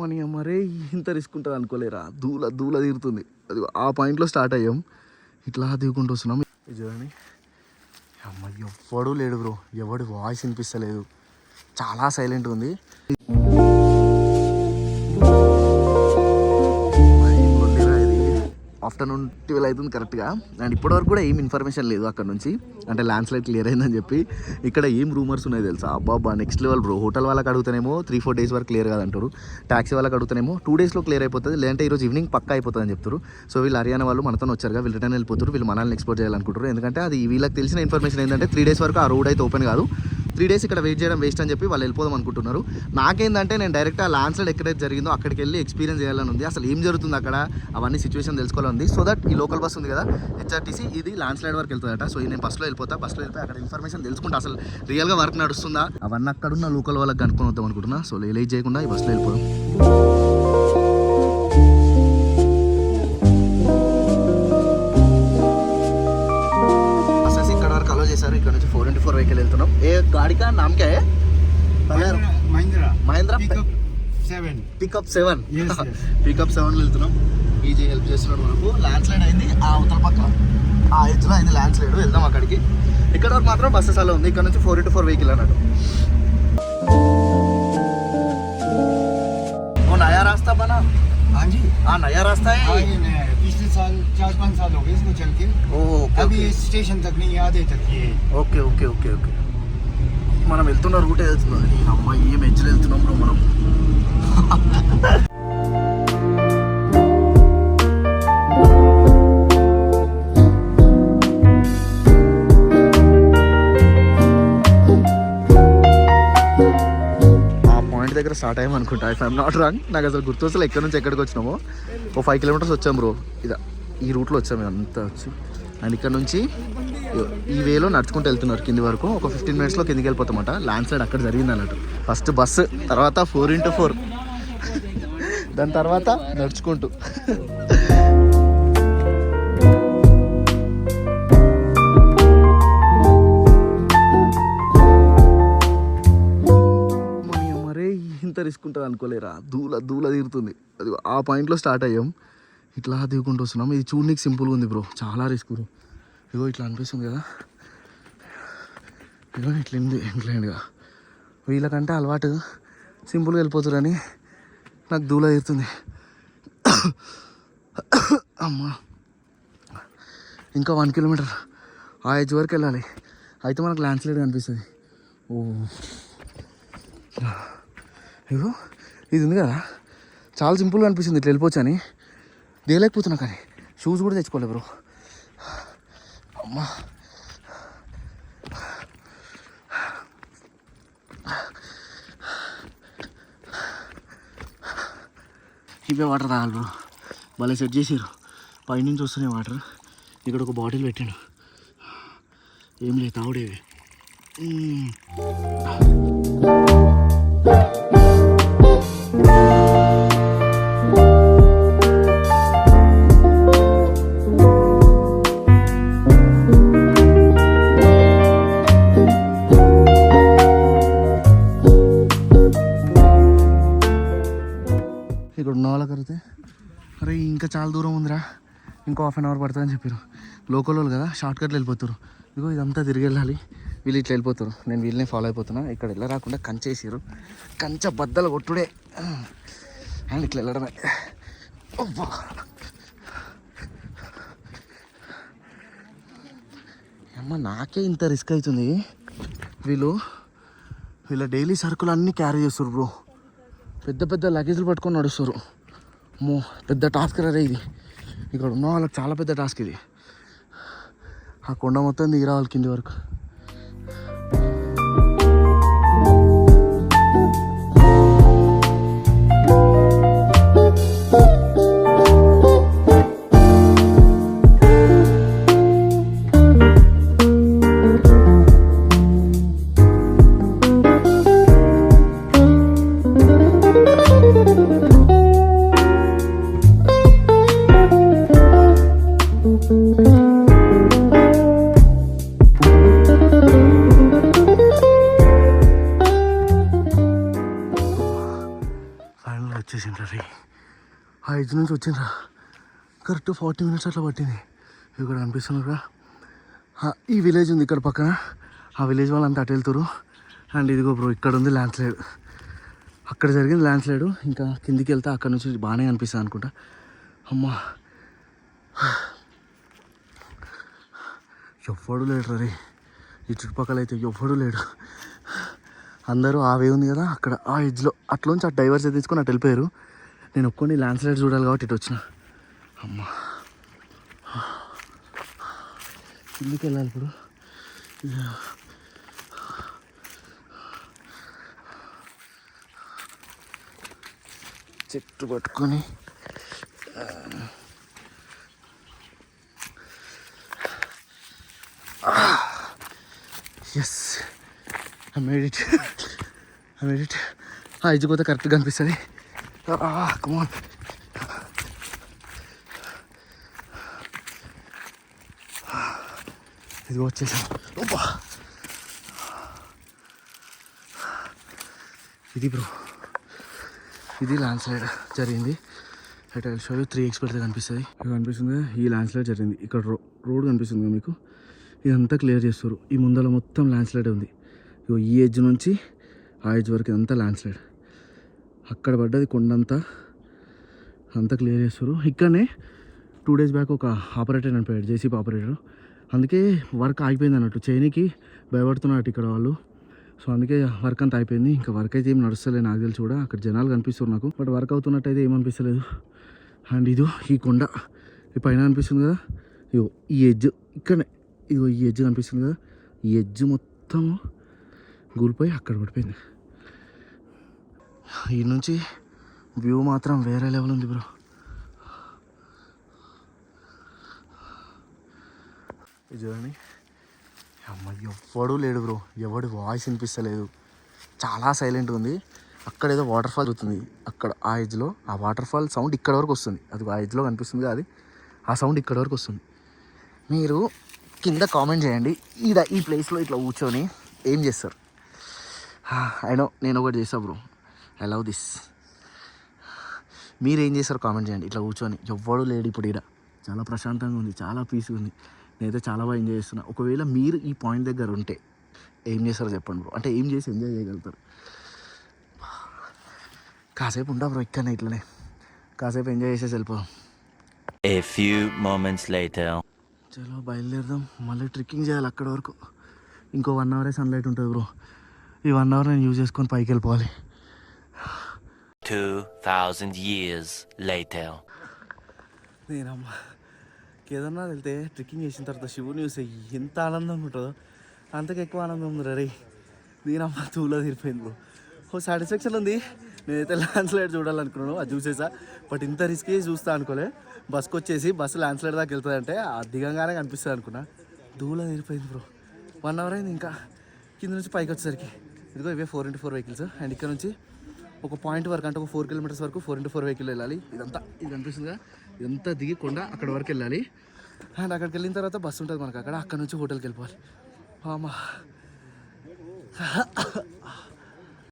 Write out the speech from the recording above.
Money మరే ఇంత risk ఉంటుంది అనుకోలేరా. దూల దూల తీరుతుంది. అది ఆ పాయింట్లో స్టార్ట్ అయ్యాం. ఇట్లా దిగుకుంటూ వస్తున్నాం. ఇది చూడండి, అమ్మ ఎవ్వడు లేడు బ్రో, ఎవడి వాయిస్ వినిపిస్తలేదు, చాలా సైలెంట్ ఉంది. ఆఫ్టర్నూన్ 12 అవుతుంది కరెక్ట్గా. అండ్ ఇప్పటివరకు కూడా ఏం ఇన్ఫర్మేషన్ లేదు అక్కడ నుంచి, అంటే ల్యాండ్ స్లైడ్ క్లియర్ అయిందని చెప్పి. ఇక్కడ ఏం రూమర్స్ ఉన్నాయి తెలుసా, అబ్బాబ్బా నెక్స్ట్ లెవెల్ బ్రో. హోటల్ వాళ్ళకి అడుగుతానేమో 3-4 days వరకు క్లియర్ కాదంటారు. ట్యాక్సీ వాళ్ళకి అడుగుతానేమో 2 daysలో క్లియర్ అయిపోతుంది, లేదంటే ఈరోజు ఈవినింగ్ పక్కా అయిపోతుంది అని చెప్తారు. సో వీళ్ళు హర్యానా వాళ్ళు మనతో వచ్చారుగా, వీళ్ళు రిటర్న్ వెళ్ళిపోతారు. వీళ్ళు మనల్ని ఎక్స్పోర్ట్ చేయాలనుకుంటారు. ఎందుకంటే అది వీళ్ళకి తెలిసిన ఇన్ఫర్మేషన్ ఏంటంటే 3 days వరకు ఆ రోడ్ అయితే ఓపెన్ కాదు, 3 days ఇక్కడ వెయిట్ చేయడం వేస్ట్ అని చెప్పి వాళ్ళు వెళ్ళిపోదాం అనుకుంటున్నారు. నాకేంటంటే నేను డైరెక్ట్ ఆ ల్యాండ్ స్లైడ్ ఎక్కడైతే జరిగిందో అక్కడికి వెళ్ళి ఎక్స్పీరియన్స్ చేయాలని ఉంది, అసలు ఏం జరుగుతుంది అక్కడ అవన్నీ సిచ్యువేషన్ తెలుసుకోవాలని ఉంది. సో దట్ ఈ లోకల్ బస్ ఉంది కదా హెచ్ఆర్టీసీ, ఇది ల్యాండ్ స్లైడ్ వరకు వెళ్తుందట. సో నేను బస్లో వెళ్ళిపోయి అక్కడ ఇన్ఫర్మేషన్ తెలుసుకుంటా, అసలు రియల్గా వర్క్ నడుస్తుందా అవన్నీ అక్కడున్న లోకల్ వాళ్ళకి కనుక్కొని వద్దాం అనుకుంటున్నా. సో లేట్ చేయకుండా ఈ బస్లో వెళ్ళిపోదాం. చేశారు ఇక్కడ నుంచి 4x4 వెహికల్ వెళ్తున్నాం. ఏ గాడి కా నామ్ క్యా హై? మహేంద్ర పికప్ 7 పికప్ 7 వెళ్తున్నాం. ఈజీ హెల్ప్ చేస్తున్నాడు మనకు. ల్యాండ్ స్లైడ్ అయింది ఆ అవతల పక్క, ఆ ఎడ్జ్లో అయింది ల్యాండ్ స్లైడ్. వెళ్దాం అక్కడికి. ఇక్కడ వరకు మాత్రం బస్సెస్ అలా ఉంది. ఇక్కడ నుంచి 4x4 వెహికల్ అన్నట్టు. वो नया रास्ता बना? हाँ जी, हाँ नया रास्ता है। पिछले साल 4-5 साल हो गए इसको चल के। अभी स्टेशन तक नहीं, आधे तक ही है। ఓకే ఓకే ఓకే ఓకే మనం వెళ్తున్న రూటే వెళ్తున్నాం. అమ్మాయి ఏం ఎడ్జ్లో వెళ్తున్నాం బ్రో మనం. దగ్గర స్టార్ట్ అయ్యాం అనుకుంటా, ఇఫ్ ఐఎమ్ నాట్ రాంగ్. నాకు అసలు గుర్తు అసలు ఎక్కడి నుంచి ఎక్కడికి వచ్చినామో. 5 kilometers వచ్చాం బ్రో. ఈ రూట్లో వచ్చాము అంతా వచ్చి. అండ్ ఇక్కడ నుంచి ఈ వేలో నడుచుకుంటూ వెళ్తున్నారు కింది వరకు. ఒక 15 minutesలో కిందికి వెళ్ళిపోతామట. ల్యాండ్ స్లైడ్ అక్కడ జరిగింది అన్నట్టు. ఫస్ట్ బస్సు, తర్వాత 4x4, దాని తర్వాత నడుచుకుంటూ. ఇంత రిస్క్ ఉంటుంది అనుకోలేరా. దూల తీరుతుంది. అది ఆ పాయింట్లో స్టార్ట్ అయ్యాం. ఇట్లా దిగుకుంటూ వస్తున్నాం. ఇది చూడనీకి సింపుల్గా ఉంది బ్రో, చాలా రిస్క్ బ్రో. ఇగో ఇట్లా అనిపిస్తుంది కదా, ఇగో ఇట్లా ఉంది ఇంక్లైన్గా. వీళ్ళకంటే అలవాటు సింపుల్గా వెళ్ళిపోతారని నాకు దూల తీరుతుంది. అమ్మా ఇంకా 1 kilometer ఆ ఎడ్జ్ వరకు వెళ్ళాలి. అయితే మనకు ల్యాండ్ స్లైడ్ కనిపిస్తుంది. ఓ ఇగో ఇది ఉంది కదా, చాలా సింపుల్గా అనిపిస్తుంది ఇట్లా వెళ్ళిపోవచ్చు అని. దిగలేకపోతున్నా, కానీ షూస్ కూడా తెచ్చుకోలే బ్రో. అమ్మా ఇవే వాటర్ తాగాలి బ్రో. భలే సెట్ చేసారు. పైనుంచి వస్తున్నాయి వాటర్. ఇక్కడ ఒక బాటిల్ పెట్టాడు. ఏం లేదు, తాగుడేవి. ఇక్కడ ఉన్న వాళ్ళకి అడిగితే అరే ఇంకా చాలా దూరం ఉందిరా, ఇంకో 1/2 hour పడుతుందని చెప్పారు. లోకల్ వాళ్ళు కదా, షార్ట్ కట్లు వెళ్ళిపోతారు. ఇగో ఇదంతా తిరిగి వెళ్ళాలి. వీళ్ళు ఇట్లా వెళ్ళిపోతారు. నేను వీళ్ళనే ఫాలో అయిపోతున్నా. ఇక్కడ వెళ్ళ రాకుండా కంచె వేసారు. కంచె బద్దలు కొట్టుడే అండ్ ఇట్లా వెళ్ళడమే. అమ్మ నాకే ఇంత రిస్క్ అవుతుంది. వీళ్ళ డైలీ సరుకులు అన్నీ క్యారీ చేస్తారు బ్రో. పెద్ద పెద్ద లగేజ్లు పట్టుకొని నడుస్తారు. మో పెద్ద టాస్క్ రే ఇది. ఇక్కడ ఉన్న వాళ్ళకి చాలా పెద్ద టాస్క్ ఇది. ఆ కొండ మొత్తం దిగి రావాలి కింది వరకు. అయిపోయింది రే. ఆ ఎడ్జ్ నుంచి వచ్చిండ్రా కరెక్ట్ 40 minutes అట్లా పట్టింది. ఇక్కడ అనిపిస్తున్నారు ఈ విలేజ్ ఉంది ఇక్కడ పక్కన, ఆ విలేజ్ వాళ్ళంతా అటు వెళ్తారు. అండ్ ఇదిగో బ్రో ఇక్కడ ఉంది ల్యాండ్ స్లైడ్, అక్కడ జరిగింది ల్యాండ్ స్లైడ్. ఇంకా కిందికి వెళ్తే అక్కడ నుంచి బాగానే అనిపిస్తుంది అనుకుంటా. అమ్మా ఎవ్వడు లేడు రే ఈ చుట్టుపక్కల, అయితే ఎవ్వడు లేడు. అందరూ ఆ వే ఉంది కదా అక్కడ ఆ ఎడ్జ్లో అట్లోంచి ఆ డైవర్స్ తీసుకొని అటు వెళ్ళిపోయారు. నేను ఒక్కొని ల్యాండ్ స్లైడ్ చూడాలి కాబట్టి ఇటు వచ్చిన. అమ్మా కిందికి వెళ్ళాలి ఇప్పుడు. చెట్టు పట్టుకొని ఎస్ ఐ మేడ్ ఇట్. ఆ ఎడ్జ్ పోతే కరెక్ట్గా కనిపిస్తుంది. కమాన్ ఇది వచ్చేసాం. ఇది బ్రో ఇది ల్యాండ్ స్లైడ్ జరిగింది. At I'll show you 3x పెడితే కనిపిస్తుంది. ఇక్కడ కనిపిస్తుంది ఈ ల్యాండ్ స్లైడ్ జరిగింది. ఇక్కడ రోడ్ కనిపిస్తుంది మీకు, ఇదంతా క్లియర్ చేస్తారు. ఈ ముందర మొత్తం ల్యాండ్ స్లైడ్ ఉంది. ఈ ఎడ్జ్ నుంచి ఆ ఎడ్జ్ వరకు ఇదంతా ల్యాండ్ స్లైడ్. అక్కడ పడ్డది కొండంతా అంతా క్లియర్ చేస్తారు. ఇక్కడనే 2 days బ్యాక్ ఒక ఆపరేటర్ అనిపోయాడు, జేసీబీ ఆపరేటర్. అందుకే వర్క్ ఆగిపోయింది అన్నట్టు, చేయనికి భయపడుతున్నట్టు ఇక్కడ వాళ్ళు. సో అందుకే వర్క్ అంతా అయిపోయింది. ఇంకా వర్క్ అయితే ఏం నడుస్తలేదు నాకు తెలిసి కూడా. అక్కడ జనాలు కనిపిస్తారు నాకు, బట్ వర్క్ అవుతున్నట్టు అయితే ఏమనిపిస్తలేదు. అండ్ ఇదో ఈ కొండ ఈ పైన కనిపిస్తుంది కదా, ఇగో ఈ ఎడ్జ్ ఇక్కడనే, ఇగో ఈ ఎడ్జ్ కనిపిస్తుంది కదా, ఈ ఎడ్జ్ మొత్తం కూలిపోయి అక్కడ పడిపోయింది. ఈ నుంచి వ్యూ మాత్రం వేరే లెవెల్ ఉంది బ్రో. ఇది చూడండి, అమ్మ ఎవ్వడూ లేడు బ్రో, ఎవడు వాయిస్ వినిపిస్తలేదు, చాలా సైలెంట్ ఉంది. అక్కడ ఏదో వాటర్ ఫాల్ జరుగుతుంది అక్కడ ఆ ఎడ్జ్లో. ఆ వాటర్ ఫాల్ సౌండ్ ఇక్కడ వరకు వస్తుంది, అది ఆ ఎడ్జ్లో కనిపిస్తుంది అది, ఆ సౌండ్ ఇక్కడ వరకు వస్తుంది. మీరు కింద కామెంట్ చేయండి, ఈ ప్లేస్లో ఇట్లా కూర్చొని ఏం చేస్తారు. అయినో నేను ఒకటి చేస్తా బ్రో, ఐ లవ్ దిస్. మీరు ఏం చేస్తారు కామెంట్ చేయండి. ఇట్లా కూర్చొని ఎవ్వడూ లేడు ఇప్పుడు ఇక్కడ, చాలా ప్రశాంతంగా ఉంది, చాలా పీస్గా ఉంది. నేనైతే చాలా బాగా ఎంజాయ్ చేస్తున్నా. ఒకవేళ మీరు ఈ పాయింట్ దగ్గర ఉంటే ఏం చేస్తారో చెప్పండి బ్రో, అంటే ఏం చేసి ఎంజాయ్ చేయగలుగుతారు. కాసేపు ఉంటా బ్రో ఇక్కడనే, ఇట్లనే కాసేపు ఎంజాయ్ చేసేసి వెళ్ళిపోదాం. A few moments later. చలో బయలుదేరదాం. మళ్ళీ ట్రెక్కింగ్ చేయాలి అక్కడ వరకు. ఇంకో 1 hour సన్లైట్ ఉంటుంది బ్రో. ఈ 1 hour నేను యూజ్ చేసుకొని పైకి వెళ్ళిపోవాలి. 2000 years later. నేనమ్మా కేదార్నాథ్ వెళ్తే ట్రెక్కింగ్ చేసిన తర్వాత శివుని చూస్తే ఎంత ఆనందం ఉంటుందో అంతకు ఎక్కువ ఆనందం ఉంది రే. నేనమ్మ తూలా తీరిపోయింది బ్రో. ఓ సాటిస్ఫాక్షన్ ఉంది. నేనైతే ల్యాండ్ స్లైడ్ చూడాలనుకున్నాను, అది చూసేసా. బట్ ఇంత రిస్క్ చూస్తా అనుకోలే. బస్కి వచ్చేసి బస్సు ల్యాండ్ స్లైడ్ దాకా వెళ్తుంది అంటే దిగంగానే కనిపిస్తుంది అనుకున్నా. దూలా తీరిపోయింది బ్రో. 1 hour అయింది ఇంకా కింద నుంచి పైకి వచ్చేసరికి. ఇదిగో ఇవే 4x4 వెహికల్స్. అండ్ ఇక్కడ నుంచి ఒక పాయింట్ వరకు, అంటే ఒక 4 kilometers వరకు 4x4 వెహికల్ వెళ్ళాలి. ఇదంతా ఇది కనిపిస్తుందిగా, ఇదంతా దిగి కొండ అక్కడ వరకు వెళ్ళాలి. అండ్ అక్కడికి వెళ్ళిన తర్వాత బస్సు ఉంటుంది మనకు అక్కడ నుంచి హోటల్కి వెళ్ళిపోవాలి. అమ్మా